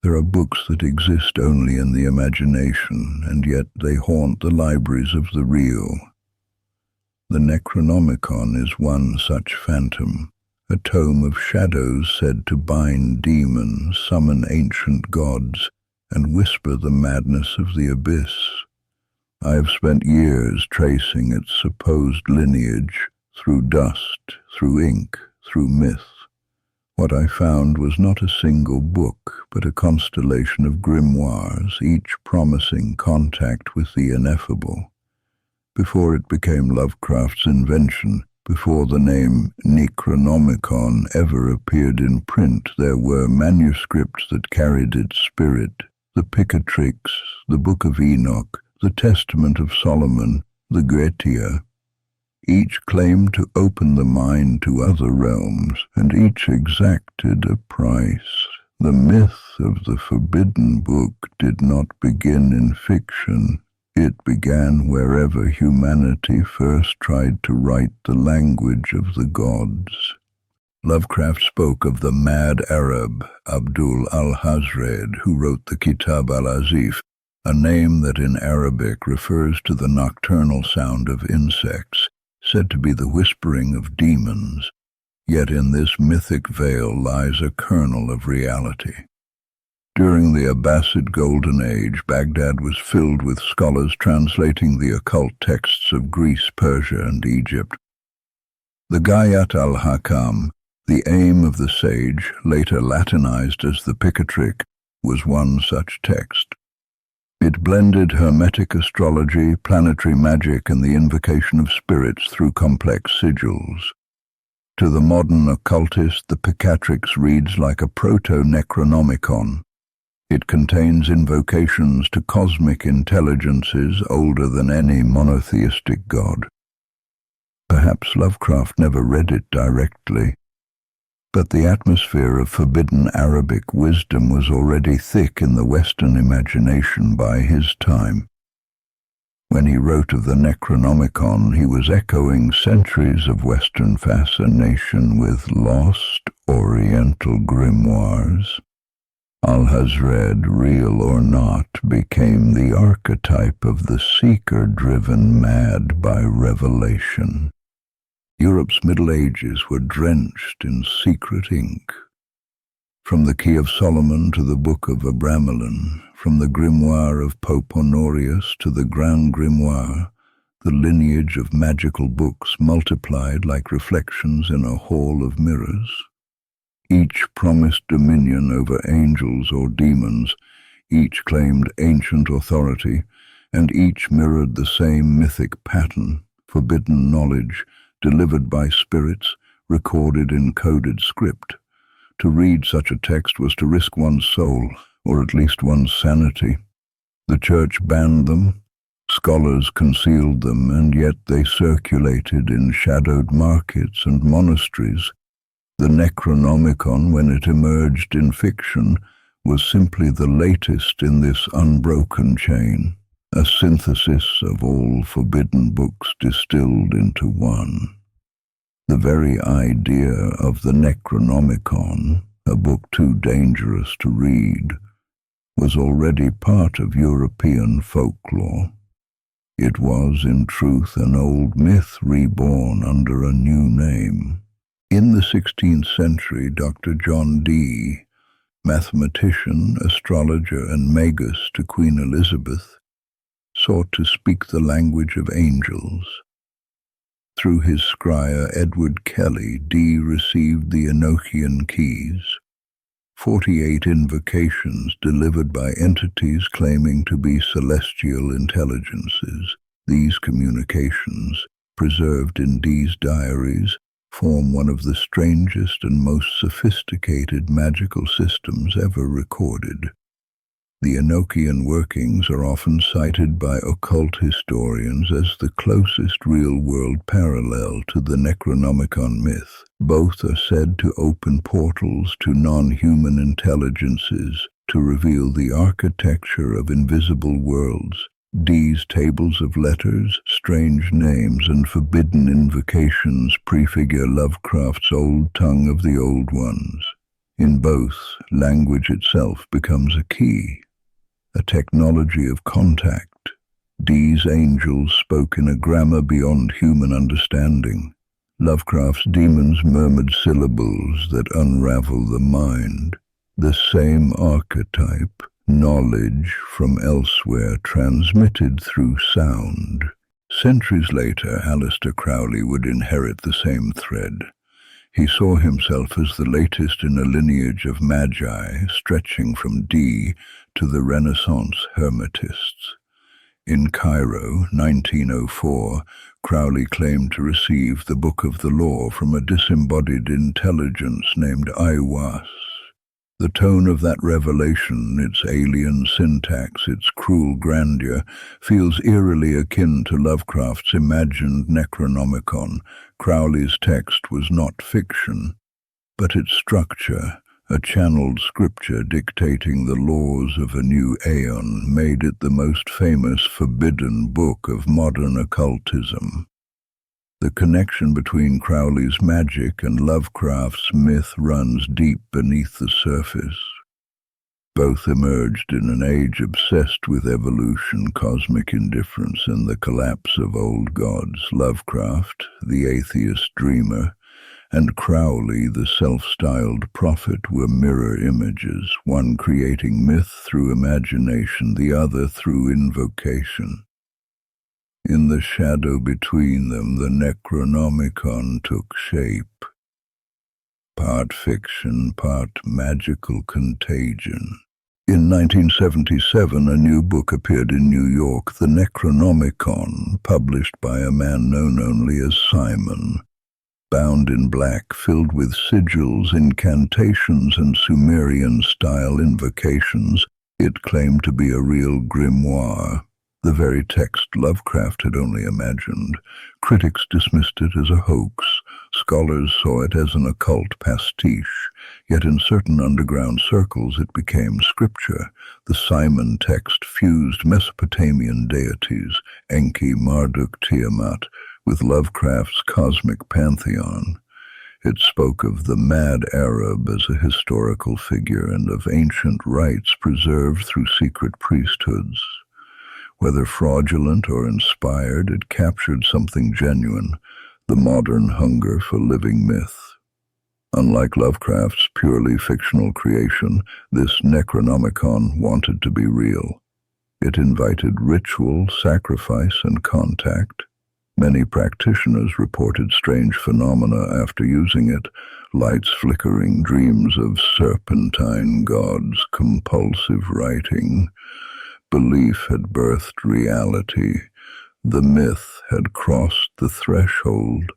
There are books that exist only in the imagination, and yet they haunt the libraries of the real. The Necronomicon is one such phantom, a tome of shadows said to bind demons, summon ancient gods, and whisper the madness of the abyss. I have spent years tracing its supposed lineage, through dust, through ink, through myth. What I found was not a single book, but a constellation of grimoires, each promising contact with the ineffable. Before it became Lovecraft's invention, before the name Necronomicon ever appeared in print, there were manuscripts that carried its spirit, the Picatrix, the Book of Enoch, the Testament of Solomon, the Grimoire. Each claimed to open the mind to other realms, and each exacted a price. The myth of the forbidden book did not begin in fiction. It began wherever humanity first tried to write the language of the gods. Lovecraft spoke of the mad Arab Abdul al-Hazred, who wrote the Kitab al-Azif, a name that in Arabic refers to the nocturnal sound of insects, said to be the whispering of demons. Yet in this mythic veil lies a kernel of reality. During the Abbasid Golden Age, Baghdad was filled with scholars translating the occult texts of Greece, Persia, and Egypt. The Gayat al-Hakam, the aim of the sage, later Latinized as the Picatrix, was one such text. It blended Hermetic astrology, planetary magic, and the invocation of spirits through complex sigils. To the modern occultist, the Picatrix reads like a proto-Necronomicon. It contains invocations to cosmic intelligences older than any monotheistic god. Perhaps Lovecraft never read it directly, but the atmosphere of forbidden Arabic wisdom was already thick in the Western imagination by his time. When he wrote of the Necronomicon, he was echoing centuries of Western fascination with lost Oriental grimoires. Al-Hazred, real or not, became the archetype of the seeker driven mad by revelation. Europe's Middle Ages were drenched in secret ink. From the Key of Solomon to the Book of Abramelin, from the Grimoire of Pope Honorius to the Grand Grimoire, the lineage of magical books multiplied like reflections in a hall of mirrors. Each promised dominion over angels or demons, each claimed ancient authority, and each mirrored the same mythic pattern, forbidden knowledge, delivered by spirits, recorded in coded script. To read such a text was to risk one's soul, or at least one's sanity. The church banned them, scholars concealed them, and yet they circulated in shadowed markets and monasteries. The Necronomicon, when it emerged in fiction, was simply the latest in this unbroken chain, a synthesis of all forbidden books distilled into one. The very idea of the Necronomicon, a book too dangerous to read, was already part of European folklore. It was, in truth, an old myth reborn under a new name. In the 16th century, Dr. John Dee, mathematician, astrologer, and magus to Queen Elizabeth, sought to speak the language of angels. Through his scryer Edward Kelly, Dee received the Enochian keys, 48 invocations delivered by entities claiming to be celestial intelligences. These communications, preserved in Dee's diaries, form one of the strangest and most sophisticated magical systems ever recorded. The Enochian workings are often cited by occult historians as the closest real-world parallel to the Necronomicon myth. Both are said to open portals to non-human intelligences to reveal the architecture of invisible worlds. Dee's tables of letters, strange names, and forbidden invocations prefigure Lovecraft's old tongue of the old ones. In both, language itself becomes a key, a technology of contact. Dee's angels spoke in a grammar beyond human understanding. Lovecraft's demons murmured syllables that unravel the mind. The same archetype, knowledge from elsewhere transmitted through sound. Centuries later, Aleister Crowley would inherit the same thread. He saw himself as the latest in a lineage of magi stretching from Dee to the Renaissance Hermetists. In Cairo, 1904, Crowley claimed to receive the Book of the Law from a disembodied intelligence named Aiwass. The tone of that revelation, its alien syntax, its cruel grandeur, feels eerily akin to Lovecraft's imagined Necronomicon. Crowley's text was not fiction, but its structure, a channeled scripture dictating the laws of a new aeon, made it the most famous forbidden book of modern occultism. The connection between Crowley's magic and Lovecraft's myth runs deep beneath the surface. Both emerged in an age obsessed with evolution, cosmic indifference, and the collapse of old gods. Lovecraft, the atheist dreamer, and Crowley, the self-styled prophet, were mirror images, one creating myth through imagination, the other through invocation. In the shadow between them, the Necronomicon took shape, part fiction, part magical contagion. In 1977, a new book appeared in New York, the Necronomicon, published by a man known only as Simon. Bound in black, filled with sigils, incantations, and Sumerian-style invocations, it claimed to be a real grimoire, the very text Lovecraft had only imagined. Critics dismissed it as a hoax. Scholars saw it as an occult pastiche. Yet in certain underground circles it became scripture. The Simon text fused Mesopotamian deities, Enki, Marduk, Tiamat, with Lovecraft's cosmic pantheon. It spoke of the mad Arab as a historical figure and of ancient rites preserved through secret priesthoods. Whether fraudulent or inspired, it captured something genuine, the modern hunger for living myth. Unlike Lovecraft's purely fictional creation, this Necronomicon wanted to be real. It invited ritual, sacrifice, and contact. Many practitioners reported strange phenomena after using it, lights flickering, dreams of serpentine gods, compulsive writing. Belief had birthed reality. The myth had crossed the threshold.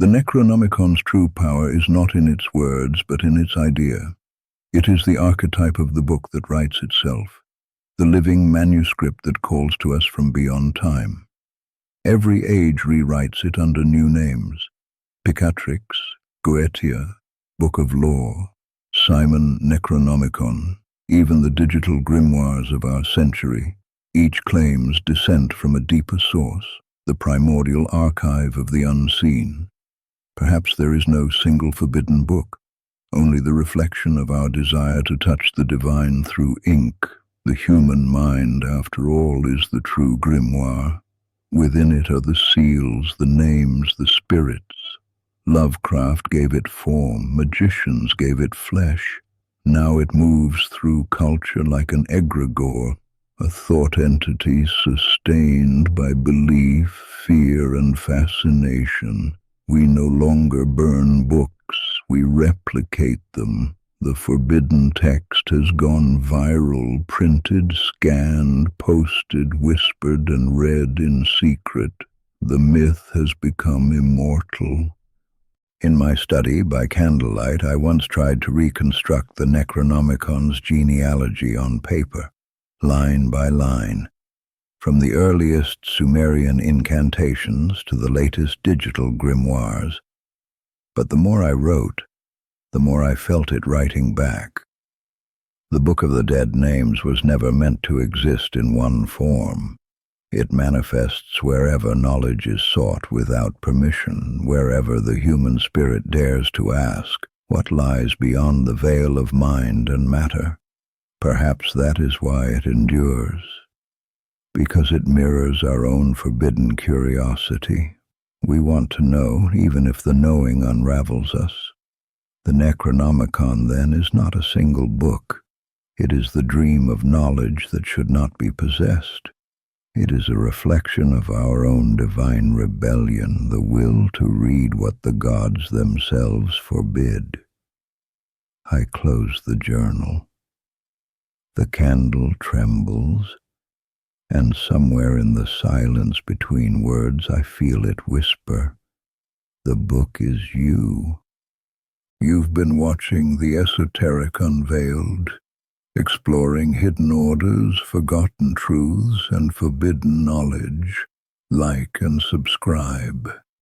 The Necronomicon's true power is not in its words, but in its idea. It is the archetype of the book that writes itself, the living manuscript that calls to us from beyond time. Every age rewrites it under new names: Picatrix, Goetia, Book of Law, Simon Necronomicon, even the digital grimoires of our century. Each claims descent from a deeper source, the primordial archive of the unseen. Perhaps there is no single forbidden book, only the reflection of our desire to touch the divine through ink. The human mind, after all, is the true grimoire. Within it are the seals, the names, the spirits. Lovecraft gave it form, magicians gave it flesh. Now it moves through culture like an egregore, a thought entity sustained by belief, fear, and fascination. We no longer burn books, we replicate them. The forbidden text has gone viral, printed, scanned, posted, whispered, and read in secret. The myth has become immortal. In my study by candlelight, I once tried to reconstruct the Necronomicon's genealogy on paper, line by line, from the earliest Sumerian incantations to the latest digital grimoires. But the more I wrote, the more I felt it writing back. The Book of the Dead Names was never meant to exist in one form. It manifests wherever knowledge is sought without permission, wherever the human spirit dares to ask, What lies beyond the veil of mind and matter? Perhaps that is why it endures, because it mirrors our own forbidden curiosity. We want to know, even if the knowing unravels us. The Necronomicon, then, is not a single book. It is the dream of knowledge that should not be possessed. It is a reflection of our own divine rebellion, the will to read what the gods themselves forbid. I close the journal. The candle trembles, and somewhere in the silence between words I feel it whisper, "The book is you." You've been watching the Esoteric Unveiled, exploring hidden orders, forgotten truths, and forbidden knowledge. Like and subscribe.